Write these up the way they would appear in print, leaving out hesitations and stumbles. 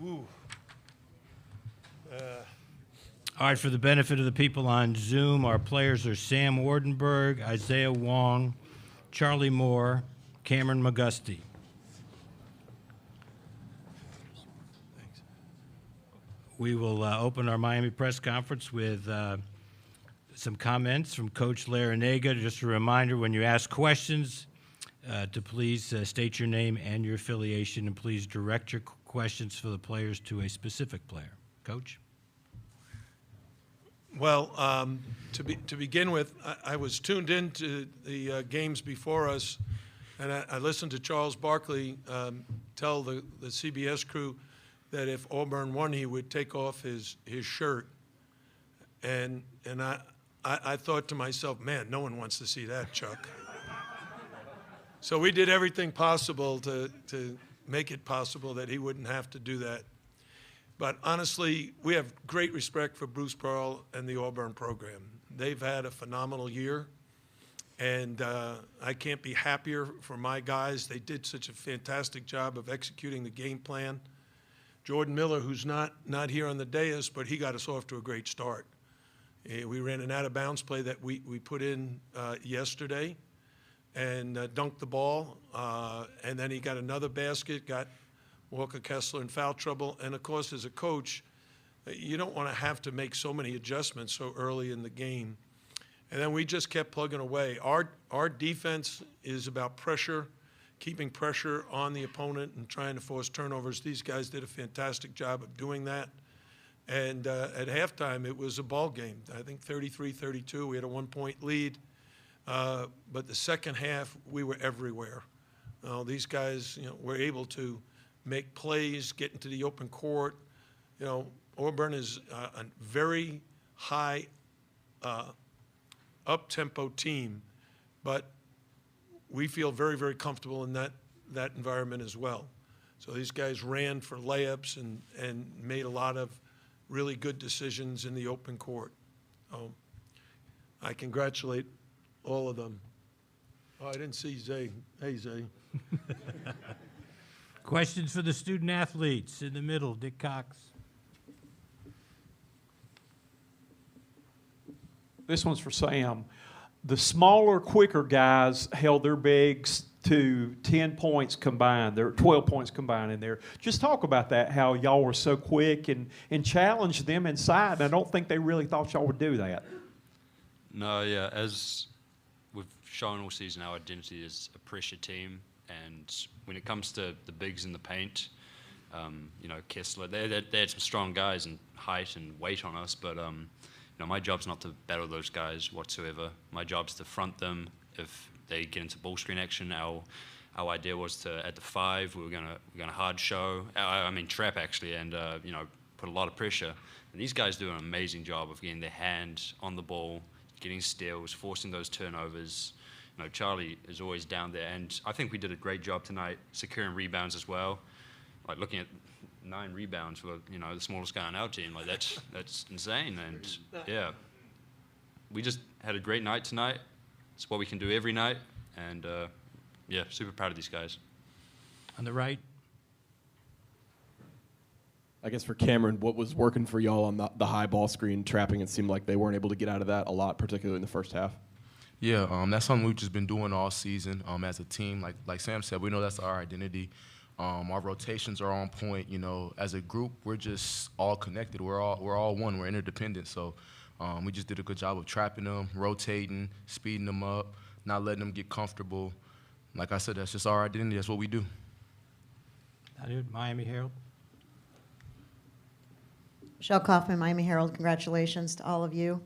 Ooh. All right, for the benefit of the people on Zoom, our players are Sam Wardenberg, Isaiah Wong, Charlie Moore, Cameron McGusty. We will open our Miami press conference with some comments from Coach Larinaga. Just a reminder, when you ask questions, to please state your name and your affiliation, and please direct your questions for the players to a specific player. Coach? Well, to begin with, I was tuned into the games before us, and I listened to Charles Barkley tell the CBS crew that if Auburn won, he would take off his shirt. And I thought to myself, man, no one wants to see that, Chuck. So we did everything possible to make it possible that he wouldn't have to do that. But honestly, we have great respect for Bruce Pearl and the Auburn program. They've had a phenomenal year, and I can't be happier for my guys. They did such a fantastic job of executing the game plan. Jordan Miller, who's not here on the dais, but he got us off to a great start. We ran an out-of-bounds play that we put in yesterday and dunked the ball, and then he got another basket, got Walker Kessler in foul trouble. And, of course, as a coach, you don't want to have to make so many adjustments so early in the game. And then we just kept plugging away. Our defense is about pressure, keeping pressure on the opponent and trying to force turnovers. These guys did a fantastic job of doing that. And at halftime, it was a ball game. I think 33-32. We had a 1-point lead. But the second half, we were everywhere. These guys, were able to make plays, get into the open court. Auburn is a very high up-tempo team, but we feel very, very comfortable in that environment as well. So these guys ran for layups and made a lot of really good decisions in the open court. I congratulate all of them. Oh, I didn't see Zay. Hey, Zay. Questions for the student athletes in the middle, Dick Cox. This one's for Sam. The smaller, quicker guys held their bigs to 10 points combined. There 12 points combined in there. Just talk about that, how y'all were so quick and challenged them inside. And I don't think they really thought y'all would do that. No, yeah. As we've shown all season, our identity is a pressure team. And when it comes to the bigs in the paint, Kessler, they had some strong guys in height and weight on us, but my job's not to battle those guys whatsoever. My job's to front them. If they get into ball screen action, our idea was to, at the 5, we were gonna hard show, trap actually, and put a lot of pressure. And these guys do an amazing job of getting their hand on the ball, getting steals, forcing those turnovers. Charlie is always down there, and I think we did a great job tonight securing rebounds as well. Like looking at 9 rebounds for the smallest guy on our team, like that's insane. And yeah, we just had a great night tonight. It's what we can do every night, and yeah, super proud of these guys. On the right. I guess for Cameron, what was working for y'all on the high ball screen trapping? It seemed like they weren't able to get out of that a lot, particularly in the first half. Yeah, that's something we've just been doing all season as a team. Like Sam said, we know that's our identity. Our rotations are on point. As a group, we're just all connected. We're all one. We're interdependent. So we just did a good job of trapping them, rotating, speeding them up, not letting them get comfortable. Like I said, that's just our identity. That's what we do. Miami Herald. Michelle Kaufman, Miami Herald. Congratulations to all of you.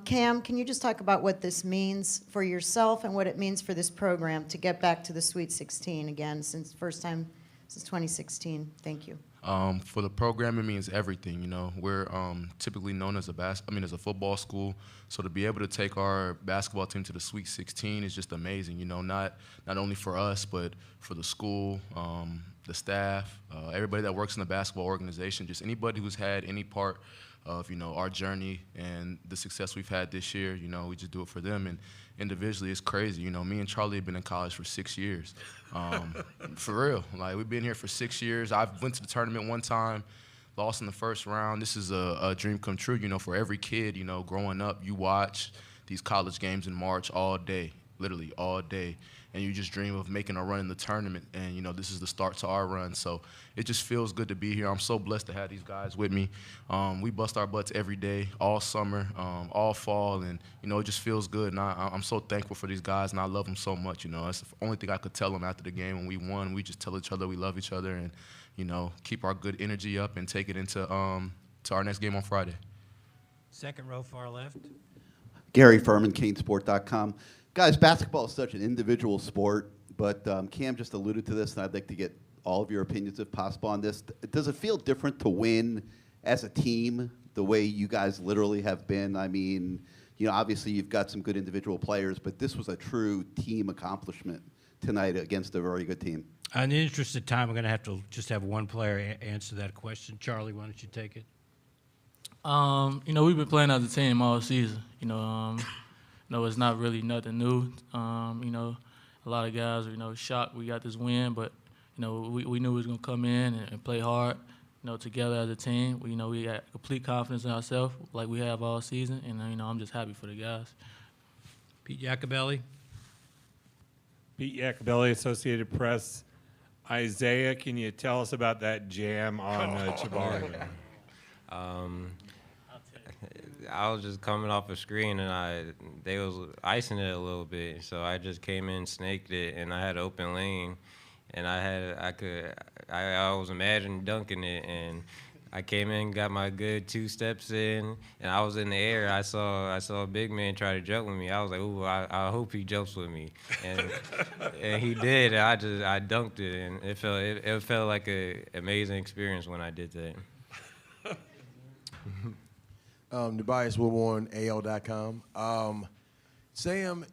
Cam, can you just talk about what this means for yourself and what it means for this program to get back to the Sweet 16 again, first time since 2016? Thank you. For the program, it means everything. We're typically known as as a football school, so to be able to take our basketball team to the Sweet 16 is just amazing. Not only for us, but for the school, the staff, everybody that works in the basketball organization, just anybody who's had any part of, our journey and the success we've had this year. We just do it for them. And individually, it's crazy. Me and Charlie have been in college for 6 years. For real. Like, we've been here for 6 years. I went to the tournament one time, lost in the first round. This is a dream come true, for every kid, growing up. You watch these college games in March all day, literally all day. And you just dream of making a run in the tournament. And, this is the start to our run. So it just feels good to be here. I'm so blessed to have these guys with me. We bust our butts every day, all summer, all fall. And, it just feels good. And I'm so thankful for these guys, and I love them so much. That's the only thing I could tell them after the game when we won. We just tell each other we love each other and, keep our good energy up and take it into to our next game on Friday. Second row, far left. Gary Furman, CaneSport.com. Guys, basketball is such an individual sport, but Cam just alluded to this, and I'd like to get all of your opinions, if possible, on this. Does it feel different to win as a team the way you guys literally have been? I mean, obviously you've got some good individual players, but this was a true team accomplishment tonight against a very good team. In the interest of time, I'm going to have to just have one player answer that question. Charlie, why don't you take it? We've been playing as a team all season. It's not really nothing new. A lot of guys are, shocked we got this win, but, we knew we was going to come in and play hard, together as a team. We got complete confidence in ourselves like we have all season, and, I'm just happy for the guys. Pete Iacobelli. Pete Iacobelli, Associated Press. Isaiah, can you tell us about that jam on Jabari? I was just coming off a screen, and they was icing it a little bit, so I just came in, snaked it, and I had open lane, and I was imagining dunking it, and I came in, got my good 2 steps in, and I was in the air. I saw a big man try to jump with me. I was like, ooh, I hope he jumps with me, and he did. I dunked it, and it felt like an amazing experience when I did that. Tobias Wilborn, AL.com. Sam,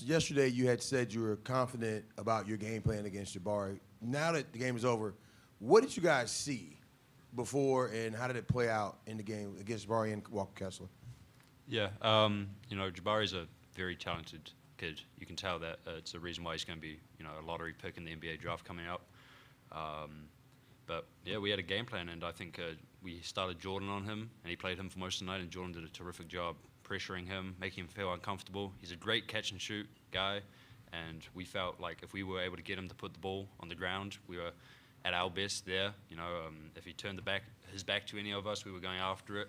yesterday you had said you were confident about your game plan against Jabari. Now that the game is over, what did you guys see before, and how did it play out in the game against Jabari and Walker Kessler? Yeah, Jabari's a very talented kid. You can tell that it's a reason why he's going to be, a lottery pick in the NBA draft coming up. But yeah, we had a game plan, and I think we started Jordan on him, and he played him for most of the night, and Jordan did a terrific job pressuring him, making him feel uncomfortable. He's a great catch and shoot guy, and we felt like if we were able to get him to put the ball on the ground, we were at our best there. If he turned his back to any of us, we were going after it.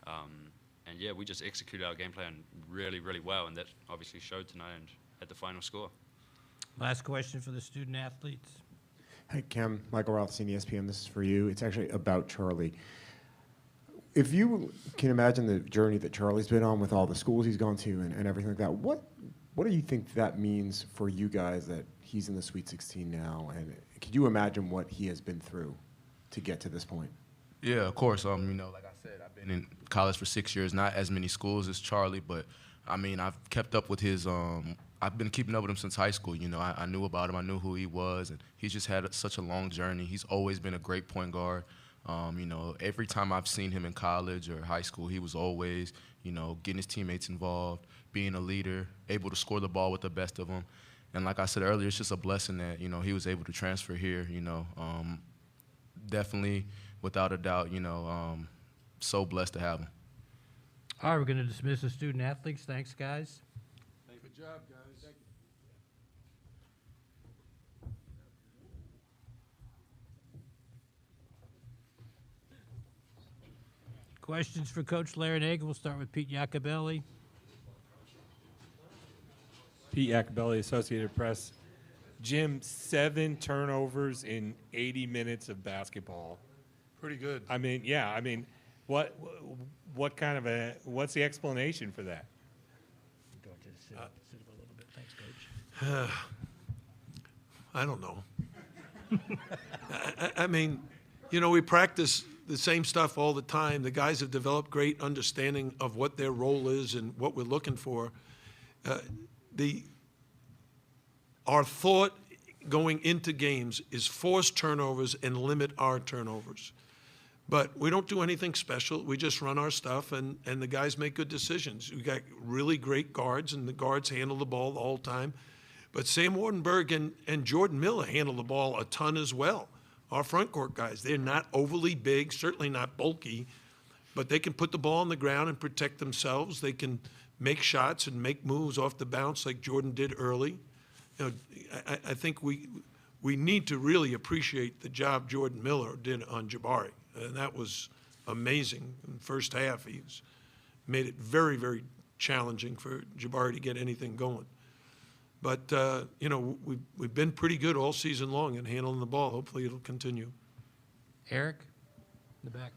And yeah, we just executed our game plan really, really well, and that obviously showed tonight and at the final score. Last question for the student athletes. Hey, Cam, Michael Rothstein, ESPN. This is for you. It's actually about Charlie. If you can imagine the journey that Charlie's been on with all the schools he's gone to and everything like that, what do you think that means for you guys that he's in the Sweet 16 now? And could you imagine what he has been through to get to this point? Yeah, of course. Like I said, I've been in college for 6 years, not as many schools as Charlie, but I've kept up with his I've been keeping up with him since high school. I knew about him. I knew who he was, and he's just had such a long journey. He's always been a great point guard. Every time I've seen him in college or high school, he was always, getting his teammates involved, being a leader, able to score the ball with the best of them. And like I said earlier, it's just a blessing that, he was able to transfer here, Definitely, without a doubt, so blessed to have him. All right, we're going to dismiss the student athletes. Thanks, guys. Good job, guys. Questions for Coach Larinaga? We'll start with Pete Iacobelli. Pete Iacobelli, Associated Press. Jim, 7 turnovers in 80 minutes of basketball. Pretty good. What kind of what's the explanation for that? Go to sit up a little bit. Thanks, Coach. I don't know. We practice the same stuff all the time. The guys have developed great understanding of what their role is and what we're looking for. Our thought going into games is force turnovers and limit our turnovers. But we don't do anything special. We just run our stuff, and the guys make good decisions. We got really great guards, and the guards handle the ball the whole time. But Sam Wardenberg and Jordan Miller handle the ball a ton as well. Our front court guys, they're not overly big, certainly not bulky, but they can put the ball on the ground and protect themselves. They can make shots and make moves off the bounce like Jordan did early. You know, I think we need to really appreciate the job Jordan Miller did on Jabari. And that was amazing. In the first half, made it very, very challenging for Jabari to get anything going. But, you know, we've been pretty good all season long in handling the ball. Hopefully it'll continue. Eric, in the back.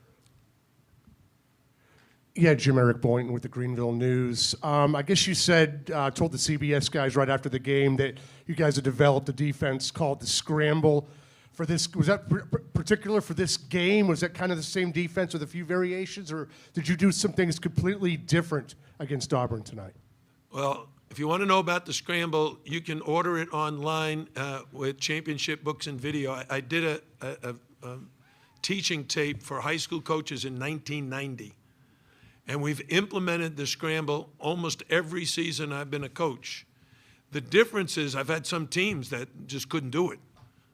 Yeah, Jim Eric Boynton with the Greenville News. I guess you said, told the CBS guys right after the game that you guys had developed a defense called the Scramble. For this, was that particular for this game? Was that kind of the same defense with a few variations, or did you do some things completely different against Auburn tonight? Well, if you want to know about the Scramble, you can order it online with Championship Books and Video. I did a teaching tape for high school coaches in 1990. And we've implemented the Scramble almost every season I've been a coach. The difference is I've had some teams that just couldn't do it.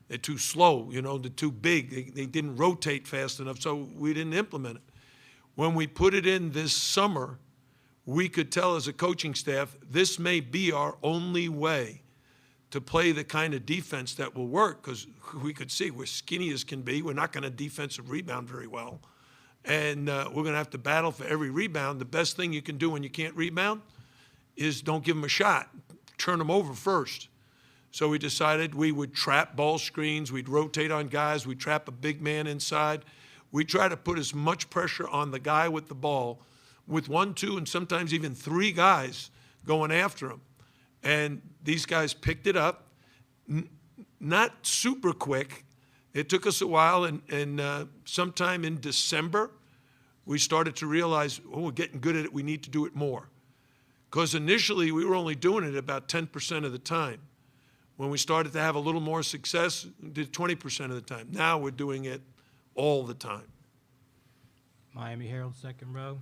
They're too slow, you know, they're too big. They didn't rotate fast enough, so we didn't implement it. When we put it in this summer, we could tell as a coaching staff, this may be our only way to play the kind of defense that will work, because we could see we're skinny as can be. We're not going to defensive rebound very well. And we're going to have to battle for every rebound. The best thing you can do when you can't rebound is don't give them a shot. Turn them over first. So we decided we would trap ball screens. We'd rotate on guys. We'd trap a big man inside. We try to put as much pressure on the guy with the ball with 1, 2, and sometimes even 3 guys going after him. And these guys picked it up, not super quick. It took us a while, and sometime in December, we started to realize, oh, we're getting good at it. We need to do it more. Because initially, we were only doing it about 10% of the time. When we started to have a little more success, we did 20% of the time. Now we're doing it all the time. Miami Herald, second row.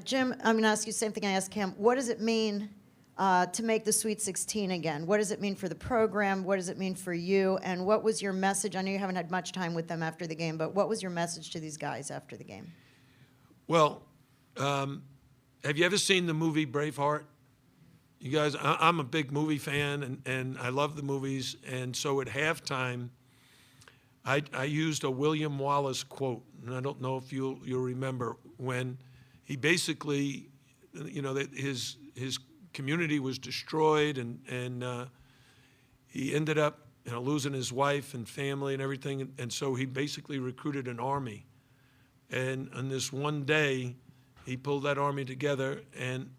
Jim, I'm going to ask you the same thing I asked Cam. What does it mean to make the Sweet 16 again? What does it mean for the program? What does it mean for you? And what was your message? I know you haven't had much time with them after the game, but what was your message to these guys after the game? Well, have you ever seen the movie Braveheart? You guys, I'm a big movie fan, and I love the movies. And so at halftime, I used a William Wallace quote, and I don't know if you'll remember, when he basically, you know, that his community was destroyed, and he ended up, you know, losing his wife and family and everything, and so he basically recruited an army. And on this one day, he pulled that army together and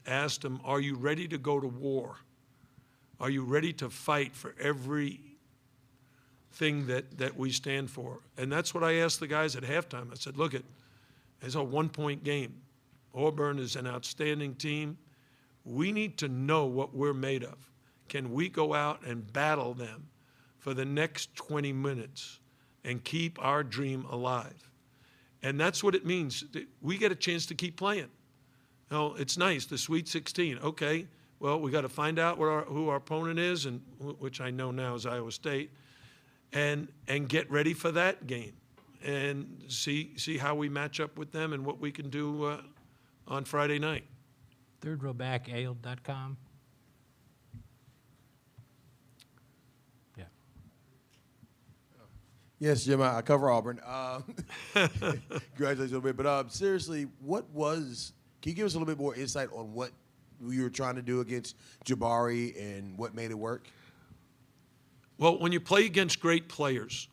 asked them, are you ready to go to war? Are you ready to fight for every thing that we stand for? And that's what I asked the guys at halftime. I said, look, it's a one-point game. Auburn is an outstanding team. We need to know what we're made of. Can we go out and battle them for the next 20 minutes and keep our dream alive? And that's what it means. We get a chance to keep playing. Now, it's nice, the Sweet 16. Okay, well, we got to find out who our opponent is, and which I know now is Iowa State, and get ready for that game and see how we match up with them and what we can do on Friday night. Third row back, ale.com. Yeah. Yes, Jim, I cover Auburn. Congratulations a little bit. But seriously, can you give us a little bit more insight on what you were trying to do against Jabari and what made it work? Well, when you play against great players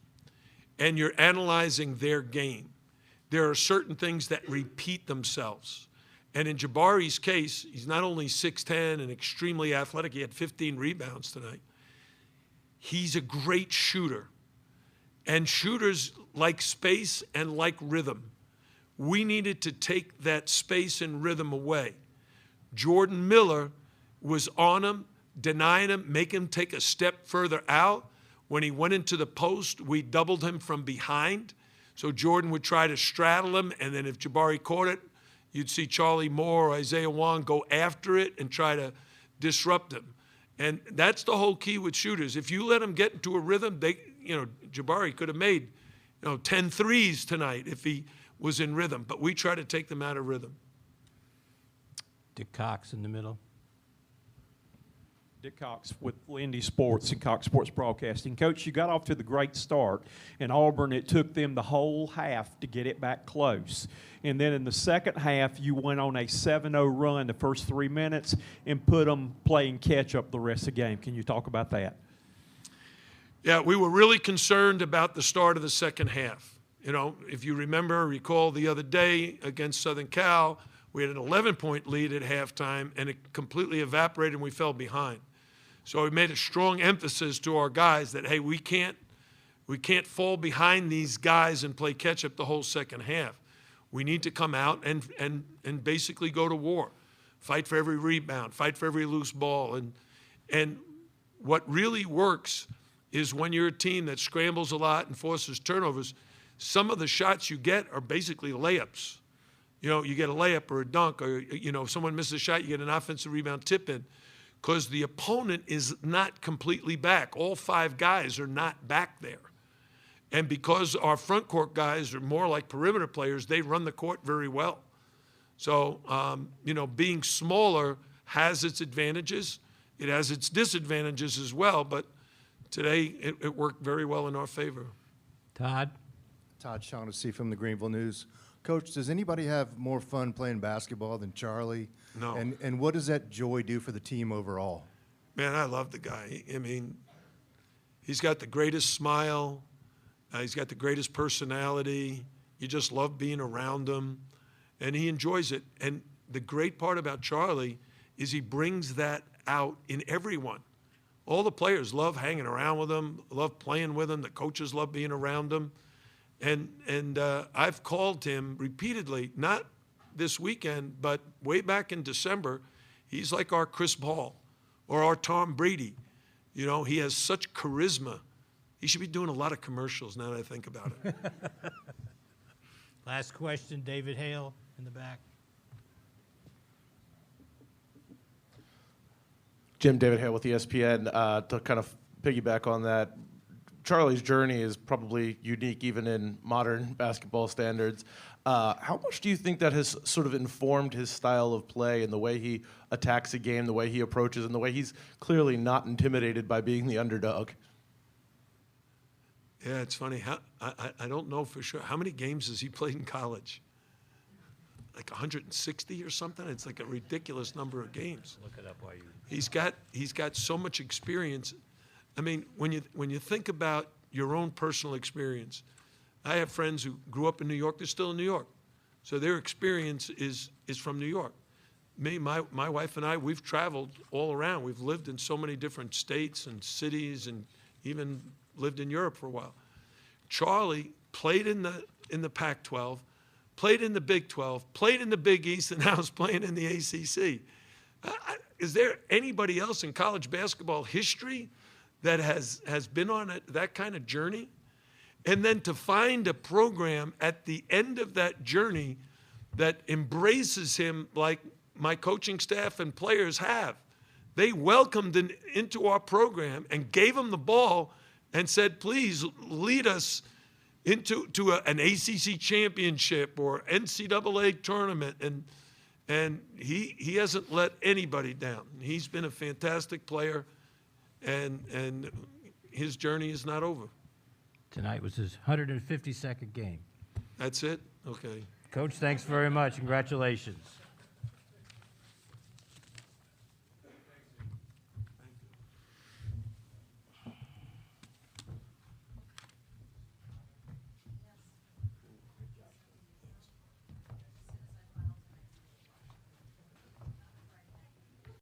and you're analyzing their game, there are certain things that repeat themselves. And in Jabari's case, he's not only 6'10" and extremely athletic, he had 15 rebounds tonight. He's a great shooter. And shooters like space and like rhythm. We needed to take that space and rhythm away. Jordan Miller was on him, denying him, making him take a step further out. When he went into the post, we doubled him from behind. So Jordan would try to straddle him, and then if Jabari caught it, you'd see Charlie Moore or Isaiah Wong go after it and try to disrupt him. And that's the whole key with shooters. If you let them get into a rhythm, Jabari could have made 10 threes tonight if he was in rhythm, but we try to take them out of rhythm. Dick Cox in the middle. Dick Cox with Lindy Sports and Cox Sports Broadcasting. Coach, you got off to the great start. In Auburn, it took them the whole half to get it back close. And then in the second half, you went on a 7-0 run the first 3 minutes and put them playing catch-up the rest of the game. Can you talk about that? Yeah, we were really concerned about the start of the second half. If you recall the other day against Southern Cal, we had an 11-point lead at halftime, and it completely evaporated, and we fell behind. So we made a strong emphasis to our guys that, hey, we can't fall behind these guys and play catch-up the whole second half. We need to come out and basically go to war, fight for every rebound, fight for every loose ball. And what really works is when you're a team that scrambles a lot and forces turnovers, some of the shots you get are basically layups. You get a layup or a dunk, or, if someone misses a shot, you get an offensive rebound tip in, because the opponent is not completely back. All 5 guys are not back there. And because our front court guys are more like perimeter players, they run the court very well. So, being smaller has its advantages. It has its disadvantages as well, but today it worked very well in our favor. Todd Shaughnessy from the Greenville News. Coach, does anybody have more fun playing basketball than Charlie? No. And what does that joy do for the team overall? Man, I love the guy. He's got the greatest smile. He's got the greatest personality. You just love being around him. And he enjoys it. And the great part about Charlie is he brings that out in everyone. All the players love hanging around with him, love playing with him. The coaches love being around him. And I've called him repeatedly, not this weekend, but way back in December. He's like our Chris Paul or our Tom Brady. He has such charisma. He should be doing a lot of commercials now that I think about it. Last question, David Hale in the back. Jim, David Hale with ESPN. To kind of piggyback on that, Charlie's journey is probably unique even in modern basketball standards. How much do you think that has sort of informed his style of play and the way he attacks a game, the way he approaches, and the way he's clearly not intimidated by being the underdog? Yeah, it's funny. I don't know for sure. How many games has he played in college? Like 160 or something? It's like a ridiculous number of games. Look it up while you... He's got so much experience. When you think about your own personal experience, I have friends who grew up in New York. They're still in New York, so their experience is from New York. My wife and I, we've traveled all around. We've lived in so many different states and cities, and even lived in Europe for a while. Charlie played in the Pac-12, played in the Big 12, played in the Big East, and now is playing in the ACC. Is there anybody else in college basketball history that has been on that kind of journey? And then to find a program at the end of that journey that embraces him like my coaching staff and players have. They welcomed him into our program and gave him the ball and said, please lead us into an ACC championship or NCAA tournament. And he hasn't let anybody down. He's been a fantastic player, and his journey is not over. Tonight was his 152nd game. That's it? Okay. Coach, thanks very much. Congratulations.